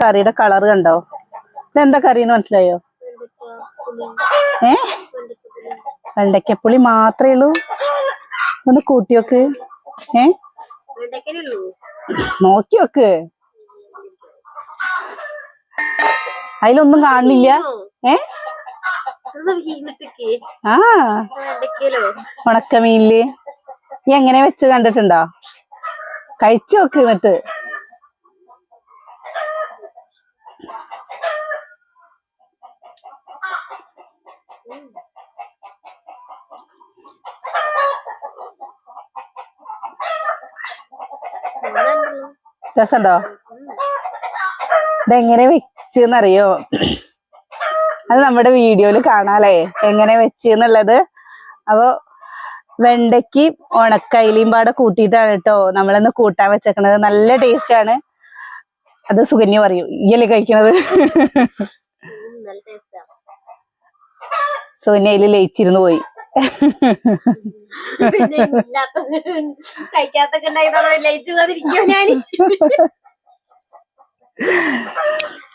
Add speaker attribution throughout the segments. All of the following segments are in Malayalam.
Speaker 1: കറിയുടെ കളർ കണ്ടോ? ഇതെന്താ കറിന്ന് മനസ്സിലായോ? വെണ്ടയ്ക്കപ്പുളി മാത്രമേ ഉള്ളൂ. ഒന്ന് കൂട്ടി വെക്ക്. നോക്കി വെക്ക്. അതിലൊന്നും കാണില്ല. ആ ഉണക്കമീനില് നീ എങ്ങനെ വെച്ച് കണ്ടിട്ടുണ്ടോ? കഴിച്ചു നോക്ക്. എന്നിട്ട് രസമുണ്ടോ? ഇതെങ്ങനെ വെച്ചെന്നറിയോ? അത് നമ്മുടെ വീഡിയോയില് കാണാല്ലേ എങ്ങനെ വെച്ചെന്നുള്ളത്. അപ്പൊ വെണ്ടയ്ക്ക് ഉണക്കയിലയും പാടെ കൂട്ടിയിട്ടാണ് കേട്ടോ നമ്മളിന്ന് കൂട്ടാൻ വെച്ചേക്കണത്. നല്ല ടേസ്റ്റ് ആണ്. അത് സുകന്യ പറയൂ, ഇയല്ലേ കഴിക്കണത്? സുകന്യ ഇതിൽ ലയിച്ചിരുന്നു പോയി.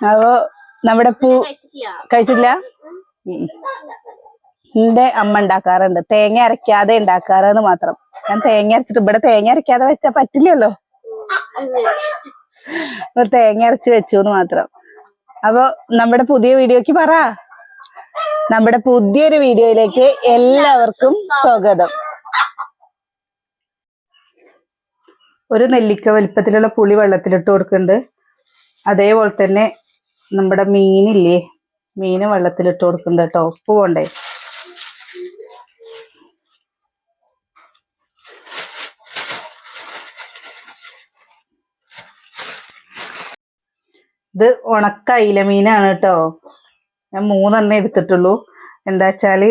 Speaker 1: അപ്പൊ നമ്മുടെ കഴിച്ചില്ല. എന്റെ അമ്മ ഉണ്ടാക്കാറുണ്ട്, തേങ്ങ അരക്കാതെ ഉണ്ടാക്കാറെന്ന് മാത്രം. ഞാൻ തേങ്ങ അരച്ചിട്ട്, ഇവിടെ തേങ്ങ അരക്കാതെ വെച്ചാ പറ്റില്ലല്ലോ, അപ്പൊ തേങ്ങ അരച്ച് വെച്ചു എന്ന് മാത്രം. അപ്പൊ നമ്മുടെ പുതിയ വീഡിയോക്ക് പറ. നമ്മുടെ പുതിയൊരു വീഡിയോയിലേക്ക് എല്ലാവർക്കും സ്വാഗതം. ഒരു നെല്ലിക്ക വലിപ്പത്തിലുള്ള പുളി വെള്ളത്തിലിട്ട് കൊടുക്കുന്നുണ്ട്. അതേപോലെ തന്നെ നമ്മുടെ മീനില്ലേ, മീന് വെള്ളത്തിലിട്ട് കൊടുക്കുന്നുണ്ട് കേട്ടോ. ഉപ്പ് പോണ്ടേ. ഇത് ഉണക്ക അയില മീനാണ് കേട്ടോ. ഞാൻ 3 എടുത്തിട്ടുള്ളൂ. എന്താ വെച്ചാല്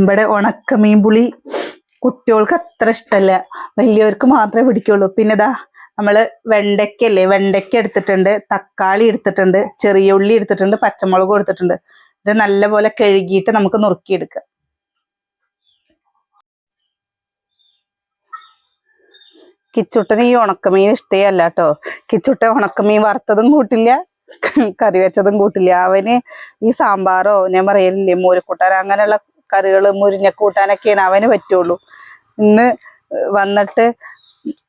Speaker 1: ഇവിടെ ഉണക്കമീൻ പുളി കുട്ടികൾക്ക് അത്ര ഇഷ്ടമല്ല, വലിയവർക്ക് മാത്രമേ പിടിക്കുള്ളൂ. പിന്നെ ഇതാ നമ്മള് വെണ്ടയ്ക്കല്ലേ, വെണ്ടയ്ക്ക എടുത്തിട്ടുണ്ട്, തക്കാളി എടുത്തിട്ടുണ്ട്, ചെറിയ ഉള്ളി എടുത്തിട്ടുണ്ട്, പച്ചമുളകും എടുത്തിട്ടുണ്ട്. ഇത് നല്ലപോലെ കഴുകിയിട്ട് നമുക്ക് നുറുക്കിയെടുക്കാം. കിച്ചുട്ടന് ഈ ഉണക്കമീൻ ഇഷ്ടേ അല്ല കേട്ടോ. കിച്ചുട്ട ഉണക്കമീൻ വറുത്തതും കൂട്ടില്ല, കറി വെച്ചതും കൂട്ടില്ല. അവന് ഈ സാമ്പാറോ ഞാൻ പറയലില്ലേ മോരുകൂട്ടാൻ അങ്ങനെയുള്ള കറികള് മുരിങ്ങക്കൂട്ടാനൊക്കെയാണ് അവന് പറ്റുള്ളൂ. ഇന്ന് വന്നിട്ട്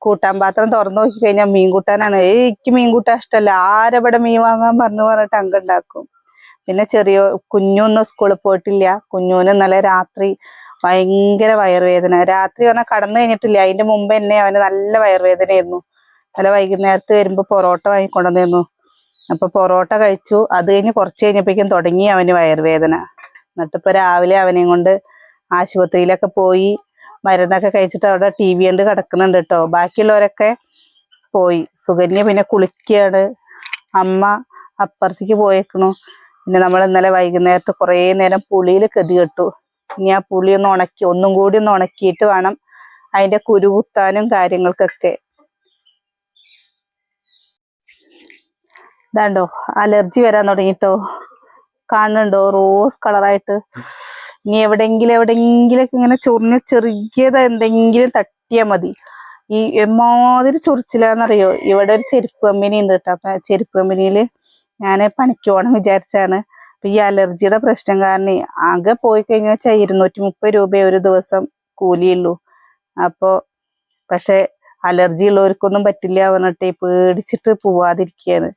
Speaker 1: കൂട്ടാൻ പാത്രം തുറന്നു നോക്കി കഴിഞ്ഞാൽ മീൻ കൂട്ടാനാണ്. എനിക്ക് മീൻ കൂട്ടാൻ ഇഷ്ടമല്ല, ആരെവിടെ മീൻ വാങ്ങാൻ പറഞ്ഞിട്ട് അങ്കുണ്ടാക്കും. പിന്നെ ചെറിയ കുഞ്ഞൊന്നും സ്കൂളിൽ പോയിട്ടില്ല. കുഞ്ഞൂന് ഇന്നലെ രാത്രി ഭയങ്കര വയറുവേദന. രാത്രി പറഞ്ഞാൽ കടന്നു കഴിഞ്ഞിട്ടില്ല, അതിന്റെ മുമ്പ് തന്നെ അവന് നല്ല വയറുവേദനയായിരുന്നു. നല്ല വൈകുന്നേരത്ത് വരുമ്പോ പൊറോട്ട വാങ്ങിക്കൊണ്ടുവന്നിരുന്നു. അപ്പൊ പൊറോട്ട കഴിച്ചു. അത് കഴിഞ്ഞ് കുറച്ച് കഴിഞ്ഞപ്പോഴേക്കും തുടങ്ങി അവന് വയറുവേദന. എന്നിട്ടിപ്പോ രാവിലെ അവനെയും കൊണ്ട് ആശുപത്രിയിലൊക്കെ പോയി മരുന്നൊക്കെ കഴിച്ചിട്ട് അവിടെ TV കണ്ട് കിടക്കുന്നുണ്ട് കേട്ടോ. ബാക്കിയുള്ളവരൊക്കെ പോയി. സുകന്യ പിന്നെ കുളിക്കുകയാണ്. അമ്മ അപ്പുറത്തേക്ക് പോയേക്കണു. പിന്നെ നമ്മൾ ഇന്നലെ വൈകുന്നേരത്ത് കുറേ നേരം പുളിയിൽ കെതി കെട്ടു. ഇനി ആ പുളി ഒന്ന് ഉണക്കി, ഒന്നും കൂടി ഒന്ന് ഉണക്കിയിട്ട് വേണം അതിന്റെ കുരു കുത്താനും കാര്യങ്ങൾക്കൊക്കെ. ഇതാണ്ടോ അലർജി വരാൻ തുടങ്ങിട്ടോ, കാണുന്നുണ്ടോ? റോസ് കളറായിട്ട്. ഇനി എവിടെങ്കിലൊക്കെ ഇങ്ങനെ ചൊറിഞ്ഞ് ചെറിയത് എന്തെങ്കിലും തട്ടിയാൽ മതി. ഈ എമ്മാതിരി ചൊറിച്ചില്ലാന്നറിയോ. ഇവിടെ ഒരു ചെരുപ്പ് കമ്പനി ഉണ്ട് കേട്ടോ. അപ്പൊ ചെരുപ്പ് കമ്പനിയിൽ ഞാൻ പണിക്ക് പോകണം വിചാരിച്ചാണ്. അപ്പൊ ഈ അലർജിയുടെ പ്രശ്നം കാരണം ആകെ പോയി കഴിഞ്ഞാൽ 230 രൂപ ഒരു ദിവസം കൂലിയുള്ളൂ. അപ്പൊ പക്ഷെ അലർജി ഉള്ളവർക്കൊന്നും പറ്റില്ല പറഞ്ഞിട്ട് പേടിച്ചിട്ട് പോവാതിരിക്കുകയാണ്.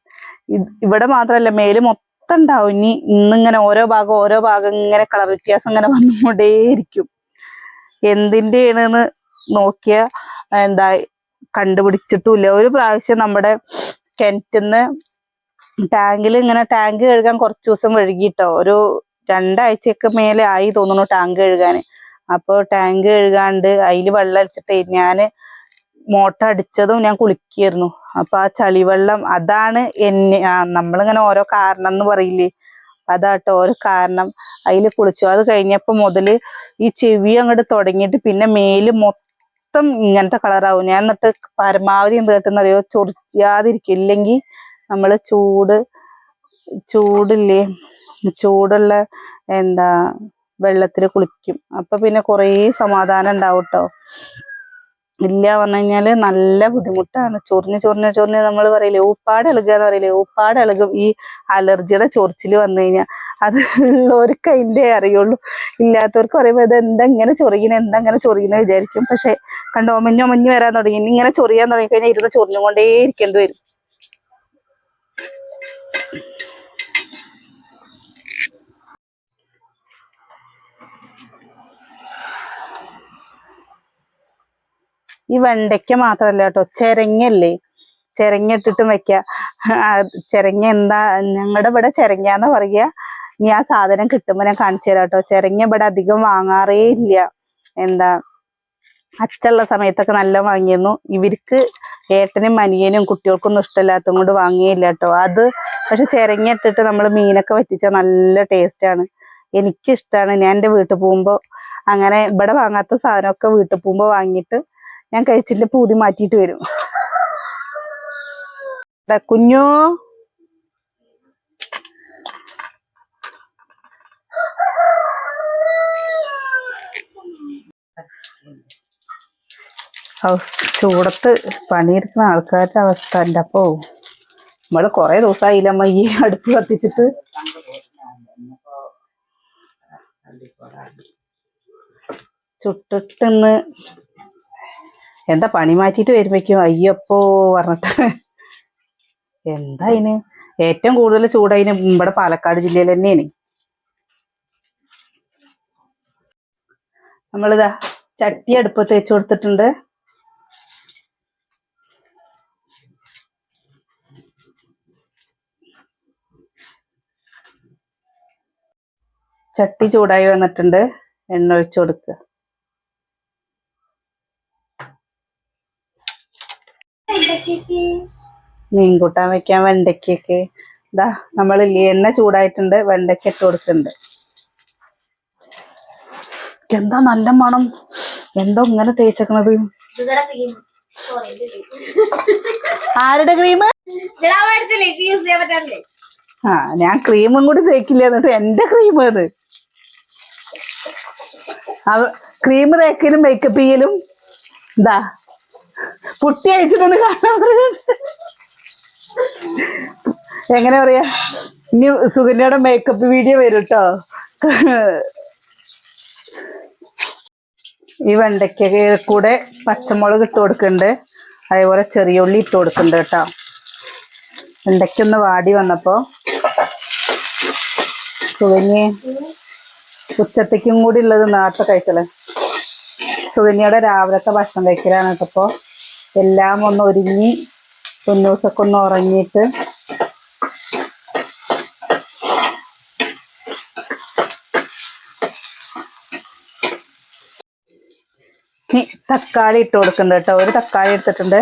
Speaker 1: ഇവിടെ മാത്രല്ല, മേല് മൊത്തം ഉണ്ടാവും. ഇന്നിങ്ങനെ ഓരോ ഭാഗം ഇങ്ങനെ കളർ വ്യത്യാസം ഇങ്ങനെ വന്നുകൊണ്ടേയിരിക്കും. എന്തിൻ്റെയാണെന്ന് നോക്കിയ എന്താ കണ്ടുപിടിച്ചിട്ടുമില്ല. ഒരു പ്രാവശ്യം നമ്മുടെ കിണറ്റിന്ന് ടാങ്ക് കഴുകാൻ കുറച്ച് ദിവസം കഴുകിട്ടോ, ഒരു 2 ആഴ്ചയൊക്കെ മേലെ ആയി തോന്നുന്നു ടാങ്ക് കഴുകാൻ. അപ്പോൾ ടാങ്ക് കഴുകാണ്ട് അതിൽ വെള്ളം അടിച്ചിട്ട് ഞാൻ മോട്ടർ അടിച്ചതും ഞാൻ കുളിക്കായിരുന്നു. അപ്പൊ ആ ചളിവെള്ളം അതാണ് നമ്മളിങ്ങനെ ഓരോ കാരണം എന്ന് പറയില്ലേ, അതാട്ടോ ഓരോ കാരണം. അതിൽ കുളിച്ചു. അത് കഴിഞ്ഞപ്പോ മുതല് ഈ ചെവി അങ്ങോട്ട് തുടങ്ങിയിട്ട് പിന്നെ മേല് മൊത്തം ഇങ്ങനത്തെ കളറാവും. ഞാൻ എന്നിട്ട് പരമാവധി എന്ത് കേട്ടെന്നറിയോ, ചൊറിയാതിരിക്കും. ഇല്ലെങ്കിൽ നമ്മള് ചൂടില്ലേ, ചൂടുള്ള വെള്ളത്തിൽ കുളിക്കും. അപ്പൊ പിന്നെ കുറേ സമാധാനം ഉണ്ടാവും കേട്ടോ. ഇല്ല പറഞ്ഞു കഴിഞ്ഞാല് നല്ല ബുദ്ധിമുട്ടാണ്. ചൊറിഞ്ഞ് നമ്മൾ പറയില്ലേ ഊപ്പാട് ഇളകുക എന്ന് പറയില്ലേ, ഊപ്പാട് ഇളകും ഈ അലർജിയുടെ ചൊറിച്ചിൽ വന്നു കഴിഞ്ഞാൽ. അത് ഉള്ളവർക്ക് അതിൻ്റെ അറിയുള്ളൂ, ഇല്ലാത്തവർക്ക് പറയുമ്പോൾ ഇത് എന്താ ഇങ്ങനെ ചൊറിയുന്നത് വിചാരിക്കും. പക്ഷെ കണ്ടോ ഒമഞ്ഞ് വരാൻ തുടങ്ങി. ഇനി ഇങ്ങനെ ചൊറിയാൻ തുടങ്ങി കഴിഞ്ഞാൽ ഇരുന്ന് ചൊറിഞ്ഞുകൊണ്ടേ ഇരിക്കേണ്ടി വരും. ഈ വെണ്ടയ്ക്ക മാത്രല്ല കേട്ടോ, ചെരങ്ങല്ലേ, ചെരങ്ങ ഇട്ടിട്ടും വെക്ക. ചെരങ്ങ എന്താ ഞങ്ങളുടെ ഇവിടെ ചെരങ്ങാന്ന് പറയുക. ഇനി ആ സാധനം കിട്ടുമ്പോ ഞാൻ കാണിച്ചു തരാം കേട്ടോ. ചെരങ്ങ ഇവിടെ അധികം വാങ്ങാറേ ഇല്ല. എന്താ അച്ചുള്ള സമയത്തൊക്കെ നല്ല വാങ്ങിയിരുന്നു. ഇവർക്ക് ഏട്ടനും അനിയനും കുട്ടികൾക്കൊന്നും ഇഷ്ടമില്ലാത്തതും കൊണ്ട് വാങ്ങിയില്ല കേട്ടോ. അത് പക്ഷെ ചെരങ്ങ ഇട്ടിട്ട് നമ്മൾ മീനൊക്കെ വറ്റിച്ചാൽ നല്ല ടേസ്റ്റാണ്. എനിക്കിഷ്ടമാണ്. ഞാൻ എൻ്റെ വീട്ടിൽ പോകുമ്പോൾ അങ്ങനെ ഇവിടെ വാങ്ങാത്ത സാധനമൊക്കെ വീട്ടിൽ പോകുമ്പോൾ വാങ്ങിയിട്ട് ഞാൻ കഴിച്ചിട്ട് പൂതി മാറ്റിയിട്ട് വരും. കുഞ്ഞു ചൂടത്ത് പണിയെടുക്കുന്ന ആൾക്കാരുടെ അവസ്ഥ എൻ്റെ അപ്പോ. നമ്മള് കൊറേ ദിവസമായില്ലമ്മ ഈ അടുപ്പ് കത്തിച്ചിട്ട്. ചുട്ടിട്ടെന്ന് എന്താ പണി മാറ്റിയിട്ട് വരുമ്പോഴേക്കും അയ്യപ്പോ പറഞ്ഞിട്ട്. എന്താ അതിന് ഏറ്റവും കൂടുതൽ ചൂടതിന് ഇവിടെ പാലക്കാട് ജില്ലയിൽ തന്നെയാണ്. നമ്മളിതാ ചട്ടി അടുപ്പത്ത് വെച്ച് കൊടുത്തിട്ടുണ്ട്. ചട്ടി ചൂടായി വന്നിട്ടുണ്ട്. എണ്ണ ഒഴിച്ചു കൊടുക്കുക. മീൻ കൂട്ടാൻ വെക്കാൻ വെണ്ടയ്ക്കൊക്കെ ഇതാ നമ്മളില്ലേ എണ്ണ ചൂടായിട്ടുണ്ട്. വെണ്ടയ്ക്ക ഇട്ട് കൊടുക്കുന്നുണ്ട്. എന്താ നല്ല മണം. എന്തോ ഇങ്ങനെ തേച്ചേക്കണത്. ആരുടെ ക്രീം? ആ ഞാൻ ക്രീമും കൂടി തേക്കില്ല എന്നിട്ട് എന്റെ ക്രീം അത്. ക്രീം തേക്കലും മേക്കപ്പ് ചെയ്യലും ഇതാ പുട്ടി അയച്ചിട്ടൊന്ന് കാണാൻ പറയുന്നുണ്ട്. എങ്ങനെ പറയാ, ഇനി സുകന്യയുടെ മേക്കപ്പ് വീഡിയോ വരും കേട്ടോ. ഈ വെണ്ടയ്ക്ക കൂടെ പച്ചമുളക് ഇട്ട് കൊടുക്കുന്നുണ്ട്. അതേപോലെ ചെറിയ ഉള്ളി ഇട്ട് കൊടുക്കുന്നുണ്ട് കേട്ടോ. വെണ്ടയ്ക്കൊന്ന് വാടി വന്നപ്പോ സുകന്യ ഉച്ചത്തേക്കും കൂടി ഉള്ളത് നേരത്തെ കഴിക്കല്. സുകന്യയുടെ രാവിലത്തെ ഭക്ഷണം കഴിക്കലാണ് കേട്ടപ്പോ. എല്ലാം ഒന്ന് ഒരുങ്ങി തൊന്നൂസൊക്കെ ഒന്ന് ഉറങ്ങിയിട്ട് ഇനി തക്കാളി ഇട്ട് കൊടുക്കുന്നുണ്ട് കേട്ടോ. ഒരു തക്കാളി എടുത്തിട്ടുണ്ട്.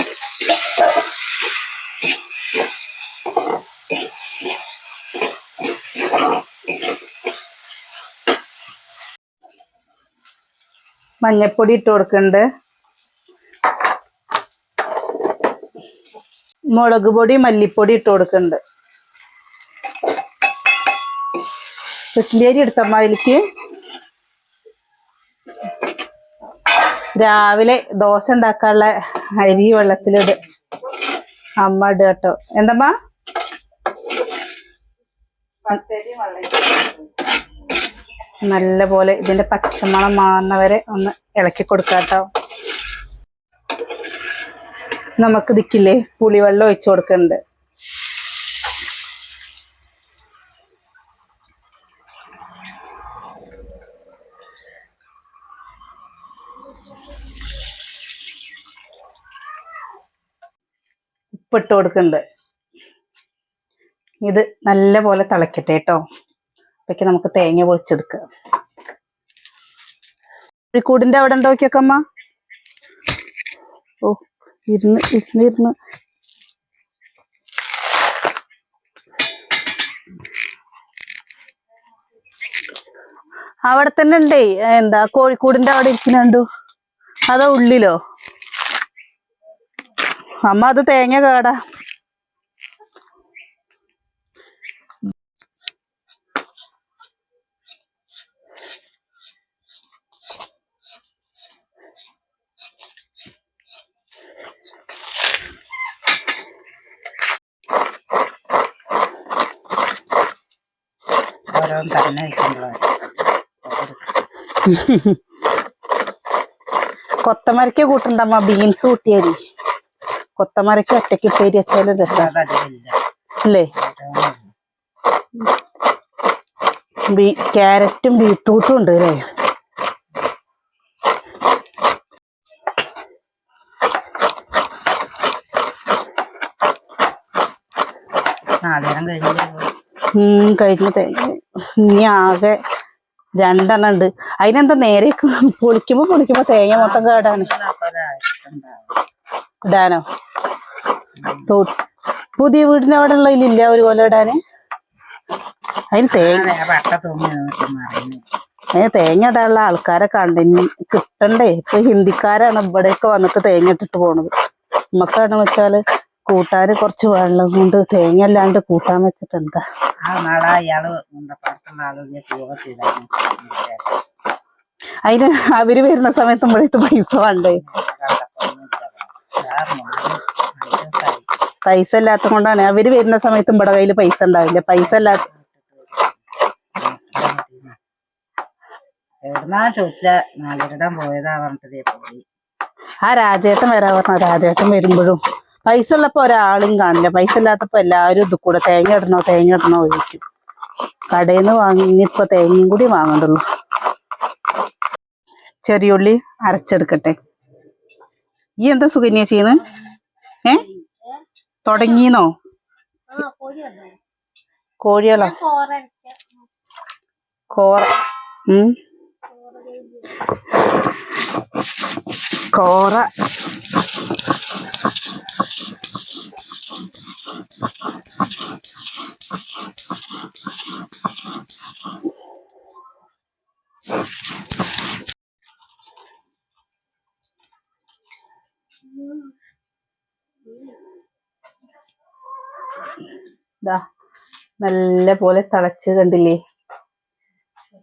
Speaker 1: മഞ്ഞൾപ്പൊടി ഇട്ട് കൊടുക്കുന്നുണ്ട്. മുളക് പൊടി മല്ലിപ്പൊടി ഇട്ട് കൊടുക്കുന്നുണ്ട്. ഇഡ്ഡലി എടുത്തമ്മ അതിലേക്ക്. രാവിലെ ദോശ ഉണ്ടാക്കാനുള്ള അരി വെള്ളത്തിലിട് അമ്മ ഇടുക കേട്ടോ. എന്തമ്മ നല്ല പോലെ ഇതിന്റെ പച്ചമണം മാറുന്നവരെ ഒന്ന് ഇളക്കി കൊടുക്കാട്ടോ. നമുക്ക് ദിക്കില്ലേ പുളിവെള്ളം ഒഴിച്ചു കൊടുക്കുന്നുണ്ട്. ഉപ്പിട്ട് കൊടുക്കുന്നുണ്ട്. ഇത് നല്ല പോലെ തിളക്കട്ടെ കേട്ടോ. അപ്പൊക്കെ നമുക്ക് തേങ്ങ പൊളിച്ചെടുക്കാം. കൂടിന്റെ അവിടെ ഉണ്ടോ നോക്കിയൊക്കെ അമ്മ. ഓ ഇരുന്ന് അവിടെ തന്നെ ഉണ്ടേ. എന്താ കോഴിക്കൂടിന്റെ അവിടെ ഇരിക്കുന്നുണ്ടോ അതോ ഉള്ളിലോ? അമ്മ അത് തേങ്ങ കേടാ.
Speaker 2: ഓരോന്ന് തന്നെ വെക്കുമ്പോഴാണ്
Speaker 1: കൊത്തമരക്ക കൂട്ടുണ്ടമ്മ, ബീൻസ് കൂട്ടിയാല് കൊത്തമരക്ക ഒറ്റക്ക് ഉപ്പേരി വെച്ചാലും രസല്ലേ. ക്യാരറ്റും ബീട്രൂട്ടും ഉണ്ട് അല്ലേ. കഴിഞ്ഞ ഇനി ആകെ 2 എണ്ണം ഉണ്ട്. അതിനെന്താ നേരെ പൊളിക്കുമ്പോ തേങ്ങ മൊത്തം കേടാണ്. ഇടാനോ പുതിയ വീടിന്റെ അവിടെ ഉള്ളതിലില്ല ഒരു കൊല ഇടാന്. അതിന് തേങ്ങ ഇടാനുള്ള ആൾക്കാരെ കണ്ടിന് കിട്ടണ്ടേ. ഇപ്പൊ ഹിന്ദിക്കാരാണ് ഇവിടെയൊക്കെ വന്നിട്ട് തേങ്ങ ഇട്ടിട്ട് പോണത്. നമുക്കാണ് വെച്ചാല് കൂട്ടാന് കുറച്ച് വെള്ളം കൊണ്ട് തേങ്ങ അല്ലാണ്ട് കൂട്ടാൻ വെച്ചിട്ട് എന്താ. അതിന് അവര് വരുന്ന സമയത്ത് നമ്മളടുത്ത് പൈസ വേണ്ടേ. പൈസ ഇല്ലാത്ത കൊണ്ടാണ് അവര് വരുന്ന സമയത്ത് ഇവിടെ കയ്യില് പൈസ ഉണ്ടാവില്ല. പൈസ ഇല്ലാത്ത ആ രാജേട്ടൻ വരാ പറഞ്ഞ. രാജേട്ടൻ വരുമ്പോഴും പൈസ ഉള്ളപ്പോ ഒരാളും കാണില്ല. പൈസ ഇല്ലാത്തപ്പോ എല്ലാവരും ഇത് കൂടെ തേങ്ങ ഇടണോ ചോദിക്കും. കടയിൽ നിന്ന് വാങ്ങിപ്പോ തേങ്ങയും കൂടി വാങ്ങണ്ടുള്ളൂ. ചെറിയുള്ളി അരച്ചെടുക്കട്ടെ. ഈ എന്താ സുകന്യ ചെയ്യുന്നു? തുടങ്ങിന്നോ? കോഴികളോ? കോറ കോറ നല്ല പോലെ തിളച്ച് കണ്ടില്ലേ.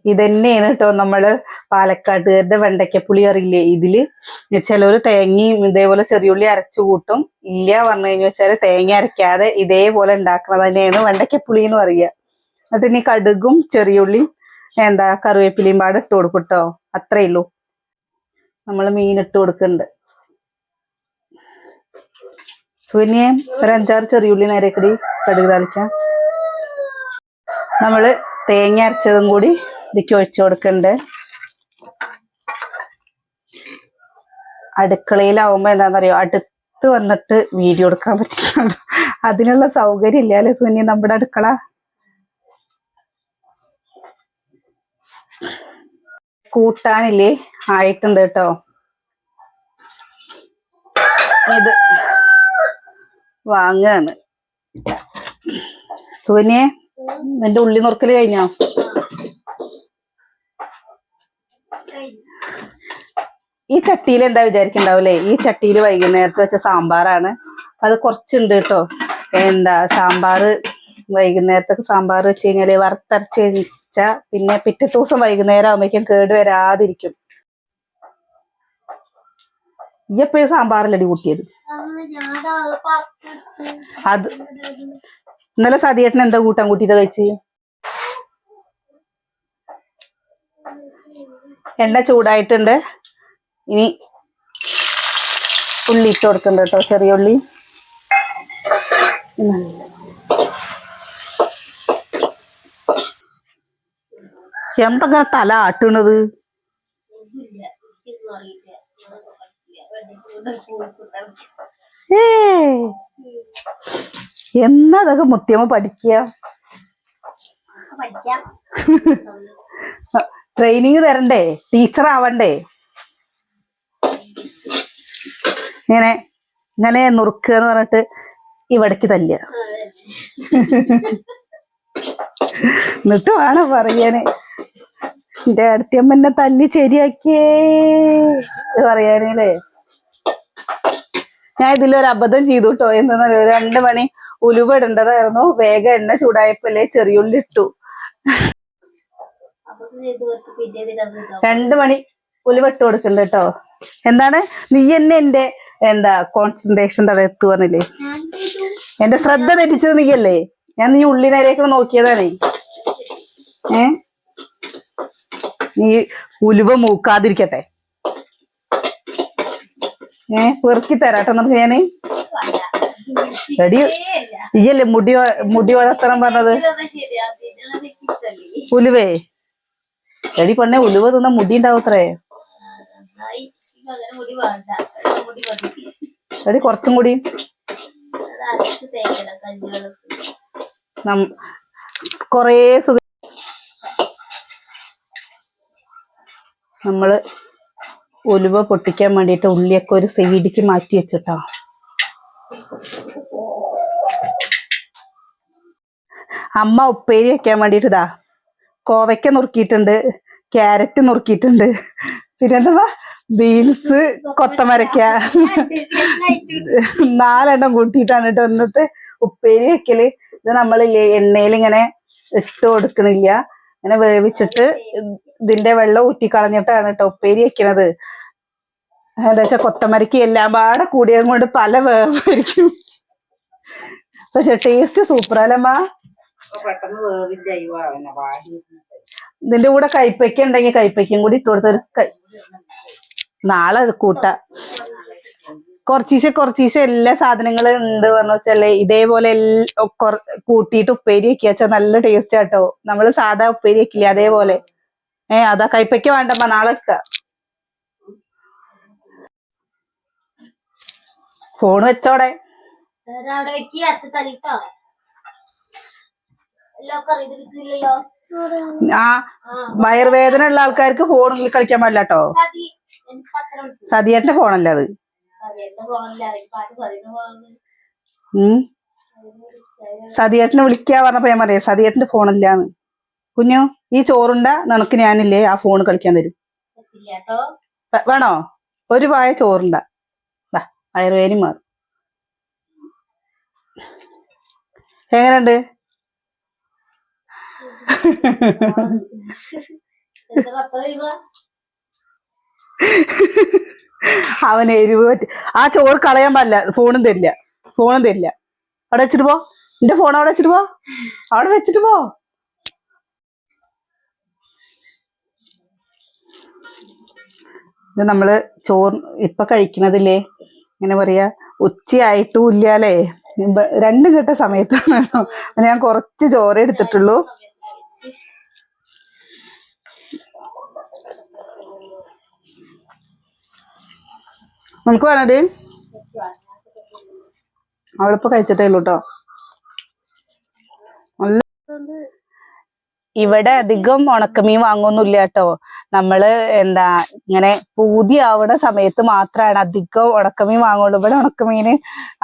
Speaker 1: ഇതന്നെയാണ് കേട്ടോ നമ്മള് പാലക്കാട്ടുകാരുടെ വെണ്ടയ്ക്കപ്പുളി അറിയില്ലേ. ഇതില് ചിലര് തേങ്ങയും ഇതേപോലെ ചെറിയുള്ളി അരച്ചു കൂട്ടും. ഇല്ല പറഞ്ഞു കഴിഞ്ഞു വെച്ചാല് തേങ്ങ അരയ്ക്കാതെ ഇതേപോലെ ഉണ്ടാക്കുന്നത് തന്നെയാണ് വെണ്ടയ്ക്കപ്പുളി എന്ന് പറയുക. എന്നിട്ട് ഇനി കടുകും ചെറിയുള്ളിയും കറിവേപ്പിലയും പാടെ ഇട്ട് കൊടുക്കും കേട്ടോ. അത്രേ ഉള്ളൂ. നമ്മള് മീൻ ഇട്ട് കൊടുക്കുന്നുണ്ട്. സുകന്യ ഒരു 5-6 ചെറിയുള്ളി നേരേക്കടി കടുക് താളിക്കാം. നമ്മള് തേങ്ങ അരച്ചതും കൂടി ഇതിക്ക് ഒഴിച്ചു കൊടുക്കണ്ട്. അടുക്കളയിലാവുമ്പോ എന്താണെന്നറിയോ, അടുത്ത് വന്നിട്ട് വീഡിയോ എടുക്കാൻ പറ്റില്ല. അതിനുള്ള സൗകര്യം ഇല്ല അല്ലെ സുനി നമ്മുടെ അടുക്കള. കൂട്ടാനില്ലേ ആയിട്ടുണ്ട് കേട്ടോ. ഇത് വാങ്ങാണ്. സുനിയെ നിന്റെ ഉള്ളി നുറുക്കല് കഴിഞ്ഞോ? ഈ ചട്ടിയിൽ എന്താ വിചാരിക്കണ്ടാവൂലേ, ഈ ചട്ടിയിൽ വൈകുന്നേരത്ത് വെച്ച സാമ്പാറാണ്. അത് കുറച്ചുണ്ട് കേട്ടോ. സാമ്പാറ് വൈകുന്നേരത്തൊക്കെ സാമ്പാർ വെച്ച് കഴിഞ്ഞാല് വറുത്തരച്ച് വെച്ച പിന്നെ പിറ്റേ ദിവസം വൈകുന്നേരം ആകുമ്പോഴേക്കും കേട് വരാതിരിക്കും. ഈ എപ്പോഴും സാമ്പാറിലടി കൂട്ടിയത്. അത് ഇന്നലെ സതിയേട്ടൻ എന്താ കൂട്ടാൻ കൂട്ടിയത് കഴിച്ച്? എണ്ണ ചൂടായിട്ടുണ്ട്. ഇനി ഉള്ളി ഇട്ട് കൊടുക്കണ്ട കേട്ടോ, ചെറിയ ഉള്ളി. എന്തെങ്ങനെ തല ആട്ടണത്? എന്നാ അതൊക്കെ മുത്തിയമ്മ പഠിക്കുക. ട്രെയിനിങ് തരണ്ടേ, ടീച്ചർ ആവണ്ടേ. ഇങ്ങനെ നുറുക്കുക എന്ന് പറഞ്ഞിട്ട് ഇവിടേക്ക് തല്ലുക. എന്നിട്ട് വേണം പറയാന് എന്റെ അടുത്തമ്മന്നെ തല്ലി ശരിയാക്കിയേ പറയാനല്ലേ. ഞാൻ ഇതിലൊരു അബദ്ധം ചെയ്തു കേട്ടോ. എന്താ 2 മണി ഉലുവ ഇടേണ്ടതായിരുന്നു. വേഗം എണ്ണ ചൂടായപ്പോലെ ചെറിയുള്ളി ഇട്ടു. 2 മണി ഉലുവ ഇട്ട് കൊടുക്കണ്ട കേട്ടോ. എന്താണ് നീ എന്നെ എന്റെ കോൺസെൻട്രേഷൻ തടയത്തു പറഞ്ഞില്ലേ. എന്റെ ശ്രദ്ധ തെറ്റിച്ചത് നീയല്ലേ. ഞാൻ നീ ഉള്ളി നേരേക്ക് നോക്കിയതാണേ. ഏ ഈ ഉലുവ മൂക്കാതിരിക്കട്ടെ. പെറുക്കി തരാട്ടോ നമുക്ക് ഞാന്. എടി ഇയ്യല്ലേ മുടി വളർത്തണം പറഞ്ഞത്? ഉലുവേ എടി പെണ്ണെ ഉലുവ തിന്ന മുടി ഉണ്ടാവത്രേ. എടി കുറച്ചും കൂടി കൊറേ നമ്മള് ഉലുവ പൊട്ടിക്കാൻ വേണ്ടിയിട്ട് ഉള്ളിയൊക്കെ ഒരു സൈഡിക്ക് മാറ്റി വെച്ചിട്ടോ. അമ്മ ഉപ്പേരി വെക്കാൻ വേണ്ടിയിട്ട് ഇതാ കോവയ്ക്ക നുറുക്കിയിട്ടുണ്ട്, ക്യാരറ്റ് നുറുക്കിയിട്ടുണ്ട്, പിന്നെന്താ ബീൻസ്, കൊത്തമരക്ക 4 കൂട്ടിയിട്ടാണ് കേട്ടോ ഇന്നത്തെ ഉപ്പേരി വെക്കല്. ഇത് നമ്മളില്ലേ എണ്ണയിൽ ഇങ്ങനെ ഇട്ട് കൊടുക്കണില്ല, ഇങ്ങനെ വേവിച്ചിട്ട് ഇതിന്റെ വെള്ളം ഊറ്റിക്കളഞ്ഞിട്ടാണ് കേട്ടോ ഉപ്പേരി വെക്കണത്. എന്താ വെച്ചാ കൊത്തമരക്ക് എല്ലാം പാടെ കൂടിയത് കൊണ്ട് പല വേവായിരിക്കും, പക്ഷെ ടേസ്റ്റ് സൂപ്പറല്ലമ്മ. ഇതിന്റെ കൂടെ കൈപ്പയ്ക്ക ഉണ്ടെങ്കിൽ കൈപ്പയ്ക്കും കൂടി ഇട്ട് കൊടുത്തൊരു നാളെ കൂട്ട. കുറച്ചീശെ എല്ലാ സാധനങ്ങളും ഉണ്ട് പറഞ്ഞു വെച്ചാല് ഇതേപോലെ കൂട്ടിയിട്ട് ഉപ്പേരി വെക്കുക വെച്ചാൽ നല്ല ടേസ്റ്റ് ആട്ടോ. നമ്മള് സാധാ ഉപ്പേരി വെക്കില്ലേ അതേപോലെ. അതാ കൈപ്പയ്ക്ക വേണ്ടമ്മ നാളെ എടുക്ക. ഫോൺ വെച്ചോടെ. വയറുവേദന ഉള്ള ആൾക്കാർക്ക് ഫോണിൽ കളിക്കാൻ പാടില്ല കേട്ടോ. സതിയേട്ടന്റെ ഫോണല്ല അത്. സതിയേട്ടനെ വിളിക്കാ പറഞ്ഞപ്പോ ഞാൻ പറയാം സതിയേട്ടന്റെ ഫോണല്ലാന്ന്. കുഞ്ഞു ഈ ചോറുണ്ട നിനക്ക് ഞാനില്ലേ ആ ഫോണ് കളിക്കാൻ തരും. വേണോ? ഒരു പായ ചോറുണ്ട വയറുവേദന മാറും. എങ്ങനെയുണ്ട്? അവൻ എരിവ് പറ്റി. ആ ചോറ് കളയാൻ പാടില്ല. ഫോണും തരില്ല. അവിടെ വെച്ചിട്ട് പോ. എന്റെ ഫോൺ അവിടെ വെച്ചിട്ട് പോ. അവിടെ വെച്ചിട്ട് പോ. ഇത് നമ്മള് ചോറ് ഇപ്പൊ കഴിക്കണതില്ലേ ഇങ്ങനെ പറയാ ഉച്ചയായിട്ടും ഇല്ലാലേ, 2 കേട്ട സമയത്താണ് ഞാൻ കുറച്ച് ചോറ് എടുത്തിട്ടുള്ളൂ. നമുക്ക് വേണത് അവളിപ്പോ കഴിച്ചിട്ടേ ഉള്ളൂ കേട്ടോ. ഇവിടെ അധികം ഉണക്കമീൻ വാങ്ങുന്നില്ല കേട്ടോ. നമ്മള് ഇങ്ങനെ പൂതിയാവുന്ന സമയത്ത് മാത്രമാണ് അധികം ഉണക്കമീൻ വാങ്ങുള്ളൂ. ഇവിടെ ഉണക്കമീന്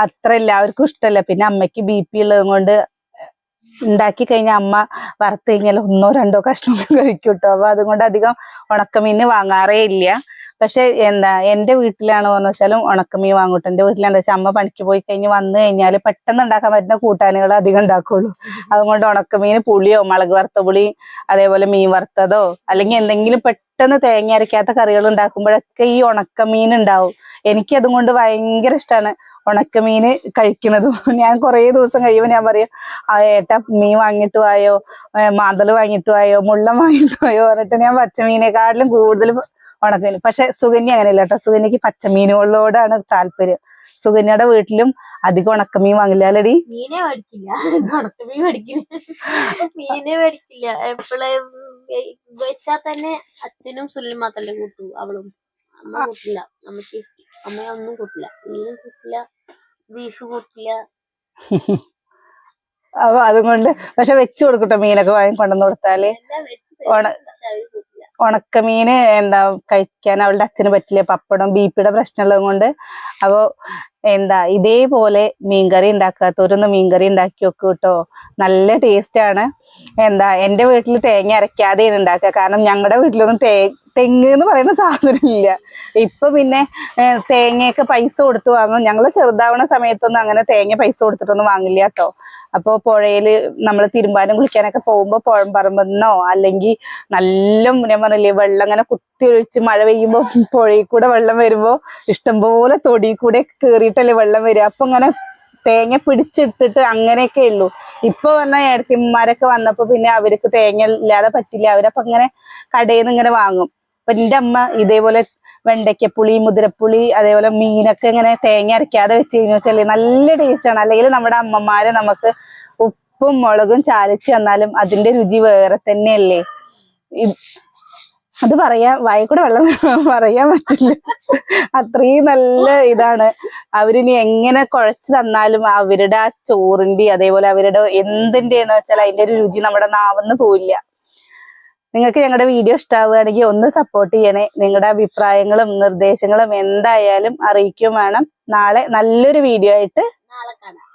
Speaker 1: അത്ര എല്ലാവർക്കും ഇഷ്ടമല്ല. പിന്നെ അമ്മയ്ക്ക് BP ഉള്ളത് കൊണ്ട് ഉണ്ടാക്കി കഴിഞ്ഞാൽ അമ്മ വറുത്ത് കഴിഞ്ഞാൽ 1 2 കഷ്ണം കഴിക്കും കേട്ടോ. അപ്പൊ അതുകൊണ്ട് അധികം ഉണക്കമീന് വാങ്ങാറേ ഇല്ല. പക്ഷെ എന്റെ വീട്ടിലാണ് പറഞ്ഞു വെച്ചാലും ഉണക്കമീൻ വാങ്ങൂട്ടോ. എന്റെ വീട്ടിൽ എന്താ വെച്ചാൽ അമ്മ പണിക്ക് പോയി കഴിഞ്ഞ് വന്നു കഴിഞ്ഞാൽ പെട്ടെന്ന് ഉണ്ടാക്കാൻ പറ്റുന്ന കൂട്ടാനുകൾ അധികം ഉണ്ടാക്കുള്ളൂ. അതുകൊണ്ട് ഉണക്കമീൻ പുളിയോ മുളക് വറുത്ത പുളി അതേപോലെ മീൻ വറുത്തതോ അല്ലെങ്കിൽ എന്തെങ്കിലും പെട്ടെന്ന് തേങ്ങ അരക്കാത്ത കറികൾ ഉണ്ടാക്കുമ്പോഴൊക്കെ ഈ ഉണക്കമീൻ ഉണ്ടാവും. എനിക്ക് അതുകൊണ്ട് ഭയങ്കര ഇഷ്ടമാണ് ഉണക്കമീന് കഴിക്കുന്നതും. ഞാൻ കുറേ ദിവസം കഴിയുമ്പോൾ ഞാൻ പറയും ഏട്ടാ മീൻ വാങ്ങിട്ട് പോയോ, മാന്തള് വാങ്ങിട്ട് പോയോ, മുള്ളം വാങ്ങിട്ട് പോയോ പറഞ്ഞിട്ട് ഞാൻ പച്ചമീനെക്കാട്ടിലും കൂടുതൽ ഉണക്കമീൻ. പക്ഷെ സുകന്യ അങ്ങനെയല്ല കേട്ടോ. സുകന്യക്ക് പച്ചമീനുകളോടാണ് താല്പര്യം. സുകന്യയുടെ വീട്ടിലും അധികം ഉണക്കമീൻ വാങ്ങില്ല അല്ലടി?
Speaker 2: മീനെ മേടിക്കില്ല, ഉണക്കമീൻ മീനെ മേടിക്കില്ല. എപ്പോഴും വെച്ചാൽ തന്നെ അച്ഛനും സുല്ലും മാത്രല്ലേ കൂട്ടു. അവളും അമ്മ കൂട്ടില്ല. അമ്മയൊന്നും കൂട്ടില്ല. മീനും കൂട്ടില്ല, ബീഫ് കൂട്ടില്ല.
Speaker 1: അപ്പൊ അതുകൊണ്ട് പക്ഷെ വെച്ച് കൊടുക്കട്ടോ മീനൊക്കെ വാങ്ങി കൊണ്ടുവന്ന് കൊടുത്താല്. ഉണക്കമീന് കഴിക്കാൻ അവളുടെ അച്ഛന് പറ്റില്ല. പപ്പടം BP പ്രശ്നമുള്ളത് കൊണ്ട്. അപ്പൊ ഇതേപോലെ മീൻകറി ഉണ്ടാക്കാത്തവരൊന്ന് മീൻകറി ഉണ്ടാക്കി വെക്കും കേട്ടോ. നല്ല ടേസ്റ്റാണ്. എന്റെ വീട്ടിൽ തേങ്ങ അരയ്ക്കാതെയാണ് ഉണ്ടാക്കുക. കാരണം ഞങ്ങളുടെ വീട്ടിലൊന്നും തെങ്ങ് എന്ന് പറയുന്ന സാധനം ഇല്ല. ഇപ്പൊ പിന്നെ തേങ്ങയൊക്കെ പൈസ കൊടുത്ത് വാങ്ങും. ഞങ്ങള് ചെറുതാവണ സമയത്തൊന്നും അങ്ങനെ തേങ്ങ പൈസ കൊടുത്തിട്ടൊന്നും വാങ്ങില്ല കേട്ടോ. അപ്പൊ പുഴയില് നമ്മൾ തിരുമ്പാനും കുളിക്കാനൊക്കെ പോകുമ്പോ പുഴമ്പറമ്പെന്നോ അല്ലെങ്കിൽ നല്ല ഞാൻ പറഞ്ഞില്ലേ വെള്ളം ഇങ്ങനെ കുത്തി ഒഴിച്ച് മഴ പെയ്യുമ്പോ പുഴയിൽ കൂടെ വെള്ളം വരുമ്പോ ഇഷ്ടംപോലെ തൊടി കൂടെ കേറിയിട്ടല്ലേ വെള്ളം വരിക. അപ്പൊ ഇങ്ങനെ തേങ്ങ പിടിച്ചിട്ടിട്ട് അങ്ങനെയൊക്കെ ഉള്ളൂ. ഇപ്പൊ വന്ന ഏടത്തിമാരൊക്കെ വന്നപ്പോ പിന്നെ അവർക്ക് തേങ്ങ ഇല്ലാതെ പറ്റില്ല. അവരപ്പൊ ഇങ്ങനെ കടയിൽ നിന്ന് ഇങ്ങനെ വാങ്ങും. അപ്പൊ എന്റെ അമ്മ ഇതേപോലെ വെണ്ടയ്ക്കപ്പുളി, മുതിരപ്പുളി, അതേപോലെ മീനൊക്കെ ഇങ്ങനെ തേങ്ങ അരയ്ക്കാതെ വെച്ച് കഴിഞ്ഞു വെച്ചാൽ നല്ല ടേസ്റ്റ് ആണ്. അല്ലെങ്കിൽ നമ്മുടെ അമ്മമാര് നമുക്ക് ഉപ്പും മുളകും ചാലിച്ച് തന്നാലും അതിന്റെ രുചി വേറെ തന്നെയല്ലേ. അത് വായി കൂടെ വെള്ളം പറയാൻ പറ്റില്ല. അത്രയും നല്ല ഇതാണ്. അവരിനി എങ്ങനെ കുഴച്ച് തന്നാലും അവരുടെ ആ ചോറിന്റെ അതേപോലെ അവരുടെ എന്തിന്റെയാണെന്ന് വെച്ചാൽ അതിന്റെ ഒരു രുചി നമ്മുടെ നാവെന്ന് പോവില്ല. നിങ്ങൾക്ക് ഞങ്ങളുടെ വീഡിയോ ഇഷ്ടമാവുകയാണെങ്കിൽ ഒന്ന് സപ്പോർട്ട് ചെയ്യണേ. നിങ്ങളുടെ അഭിപ്രായങ്ങളും നിർദ്ദേശങ്ങളും എന്തായാലും അറിയിക്കും വേണം. നാളെ നല്ലൊരു വീഡിയോ ആയിട്ട്
Speaker 2: നാളെ കാണാം.